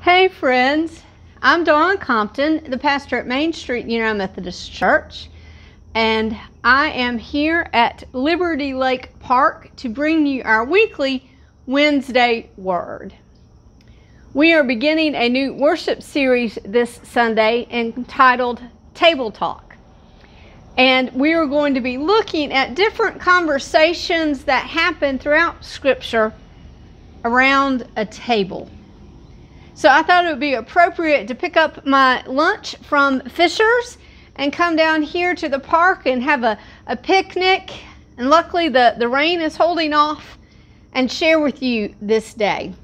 Hey friends, I'm Dawn Compton, the pastor at Main Street United Methodist Church, and I am here at Liberty Lake Park to bring you our weekly Wednesday Word. We are beginning a new worship series this Sunday entitled Table Talk, and we are going to be looking at different conversations that happen throughout Scripture around a table. So I thought it would be appropriate to pick up my lunch from Fisher's and come down here to the park and have a picnic. And luckily the rain is holding off, and share with you this day.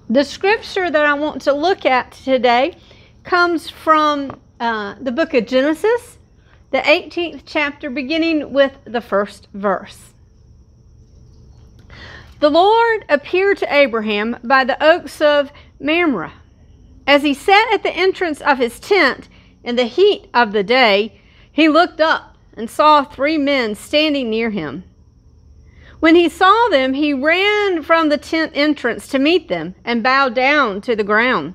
The scripture that I want to look at today comes from the book of Genesis, the 18th chapter, beginning with the first verse. The Lord appeared to Abraham by the oaks of Mamre. As he sat at the entrance of his tent in the heat of the day, he looked up and saw 3 men standing near him. When he saw them, he ran from the tent entrance to meet them and bowed down to the ground.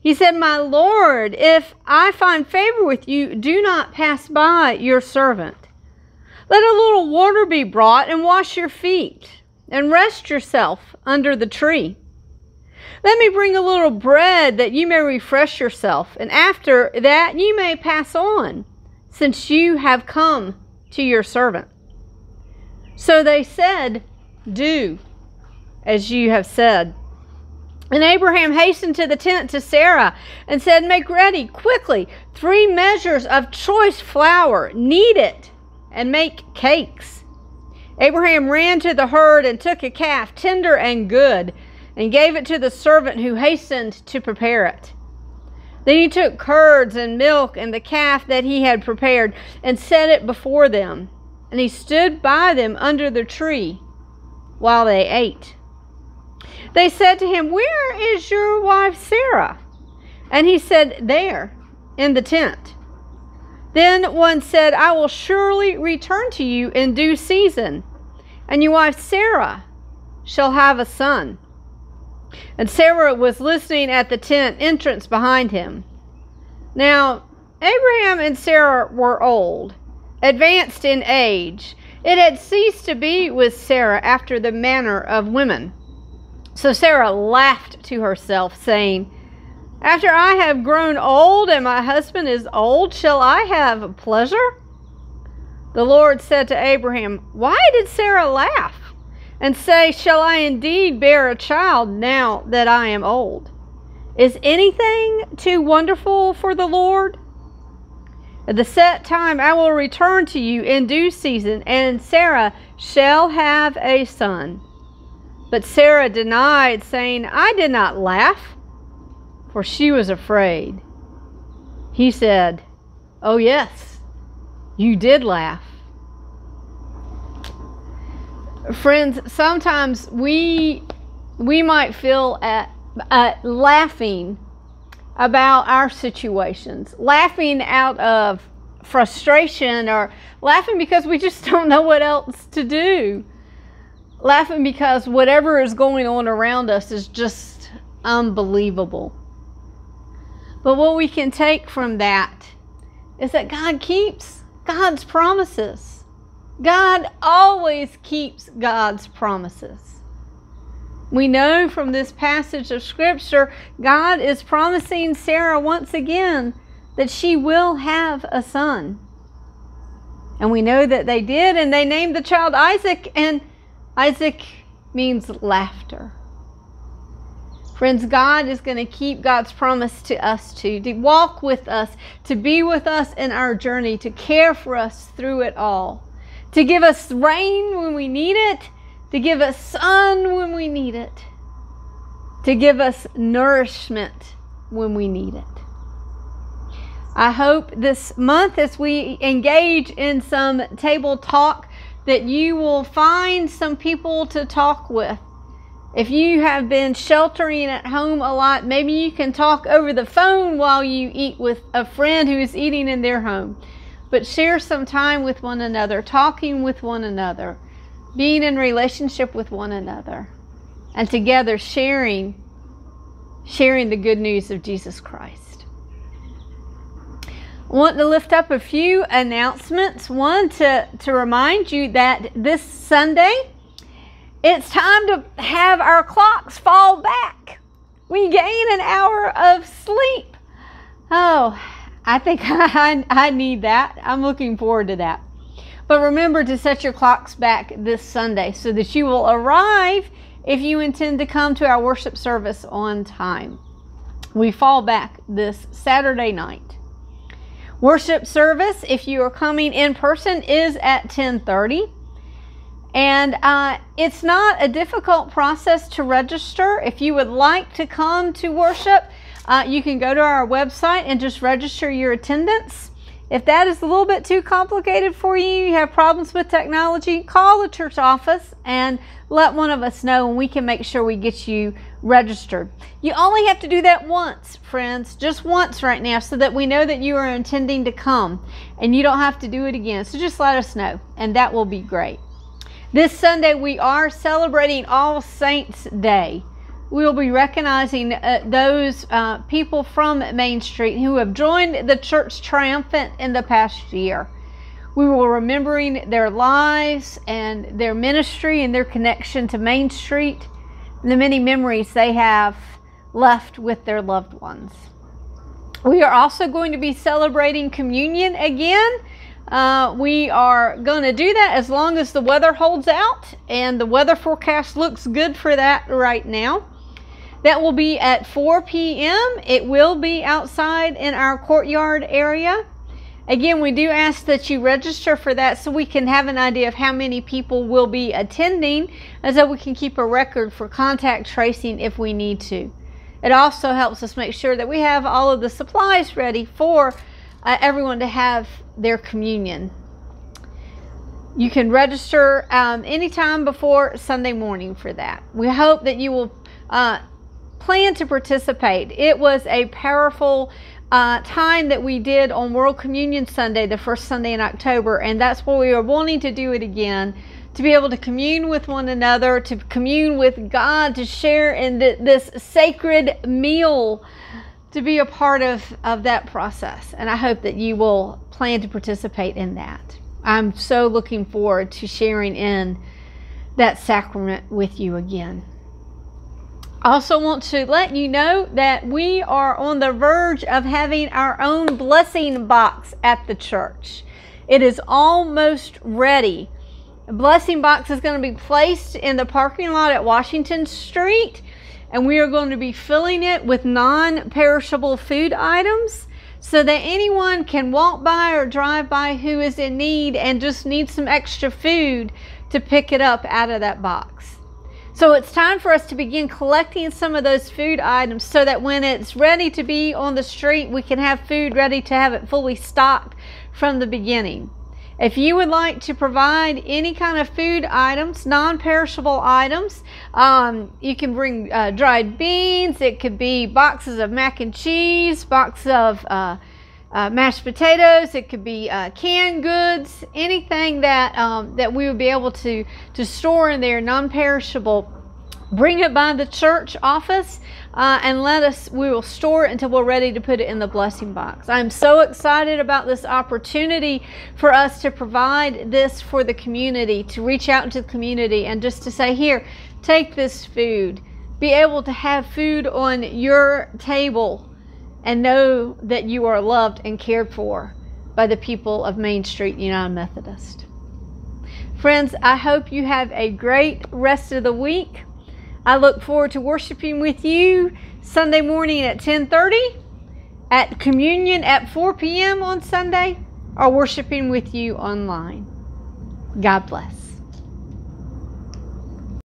He said, "My Lord, if I find favor with you, do not pass by your servant. Let a little water be brought and wash your feet, and rest yourself under the tree. Let me bring a little bread that you may refresh yourself, and after that you may pass on, since you have come to your servant." So they said, "Do as you have said." And Abraham hastened to the tent to Sarah and said, "Make ready quickly 3 measures of choice flour, knead it, and make cakes." Abraham ran to the herd and took a calf, tender and good, and gave it to the servant who hastened to prepare it. Then he took curds and milk and the calf that he had prepared and set it before them. And he stood by them under the tree while they ate. They said to him, "Where is your wife Sarah?" And he said, "There, in the tent." Then one said, "I will surely return to you in due season, and your wife Sarah shall have a son." And Sarah was listening at the tent entrance behind him. Now, Abraham and Sarah were old, advanced in age. It had ceased to be with Sarah after the manner of women. So Sarah laughed to herself, saying, "After I have grown old and my husband is old, shall I have pleasure?" The Lord said to Abraham, "Why did Sarah laugh and say, 'Shall I indeed bear a child now that I am old?' Is anything too wonderful for the Lord? At the set time I will return to you in due season, and Sarah shall have a son." But Sarah denied, saying, "I did not laugh," for she was afraid. He said, "Oh yes, you did laugh." Friends, sometimes we might feel laughing about our situations, laughing out of frustration, or laughing because we just don't know what else to do, laughing because whatever is going on around us is just unbelievable. But what we can take from that is that God keeps God's promises. God always keeps God's promises. We know from this passage of Scripture, God is promising Sarah once again that she will have a son. And we know that they did, and they named the child Isaac, and Isaac means laughter. Friends, God is going to keep God's promise to us too, to walk with us, to be with us in our journey, to care for us through it all, to give us rain when we need it, to give us sun when we need it, to give us nourishment when we need it. I hope this month, as we engage in some table talk, that you will find some people to talk with. If you have been sheltering at home a lot, maybe you can talk over the phone while you eat with a friend who is eating in their home. But share some time with one another, talking with one another, being in relationship with one another, and together sharing sharing the good news of Jesus Christ. I want to lift up a few announcements. One, to remind you that this Sunday, it's time to have our clocks fall back. We gain an hour of sleep. Oh, I think I need that. I'm looking forward to that. But remember to set your clocks back this Sunday so that you will arrive if you intend to come to our worship service on time. We fall back this Saturday night. Worship service, if you are coming in person, is at 10:30. And it's not a difficult process to register. If you would like to come to worship, you can go to our website and just register your attendance. If that is a little bit too complicated for you, you have problems with technology, call the church office and let one of us know, and we can make sure we get you registered. You only have to do that once, friends, just once right now, so that we know that you are intending to come, and you don't have to do it again. So just let us know, and that will be great. This Sunday, we are celebrating All Saints Day. We will be recognizing those people from Main Street who have joined the church triumphant in the past year. We will remembering their lives and their ministry and their connection to Main Street, and the many memories they have left with their loved ones. We are also going to be celebrating communion again. We are going to do that as long as the weather holds out, and the weather forecast looks good for that right now. That will be at 4 p.m. It will be outside in our courtyard area. Again, we do ask that you register for that so we can have an idea of how many people will be attending, and so we can keep a record for contact tracing if we need to. It also helps us make sure that we have all of the supplies ready for everyone to have their communion. You can register anytime before Sunday morning for that. We hope that you will plan to participate. It was a powerful time that we did on World Communion Sunday, the first Sunday in October, and that's what we are wanting to do it again, to be able to commune with one another, to commune with God, to share in this sacred meal, to be a part of that process. And I hope that you will plan to participate in that. I'm so looking forward to sharing in that sacrament with you again. I also want to let you know that we are on the verge of having our own blessing box at the church. It is almost ready. The blessing box is going to be placed in the parking lot at Washington Street, and we are going to be filling it with non-perishable food items so that anyone can walk by or drive by who is in need and just needs some extra food to pick it up out of that box. So it's time for us to begin collecting some of those food items so that when it's ready to be on the street, we can have food ready to have it fully stocked from the beginning. If you would like to provide any kind of food items, non-perishable items, you can bring dried beans. It could be boxes of mac and cheese, boxes of mashed potatoes. It could be canned goods, anything that that we would be able to store in there, non-perishable. Bring it by the church office and we will store it until we're ready to put it in the blessing box. I'm so excited about this opportunity for us to provide this for the community, to reach out into the community and just to say, here, take this food. Be able to have food on your table and know that you are loved and cared for by the people of Main Street United Methodist. Friends, I hope you have a great rest of the week. I look forward to worshiping with you Sunday morning at 10:30, at communion at 4 p.m. on Sunday, or worshiping with you online. God bless.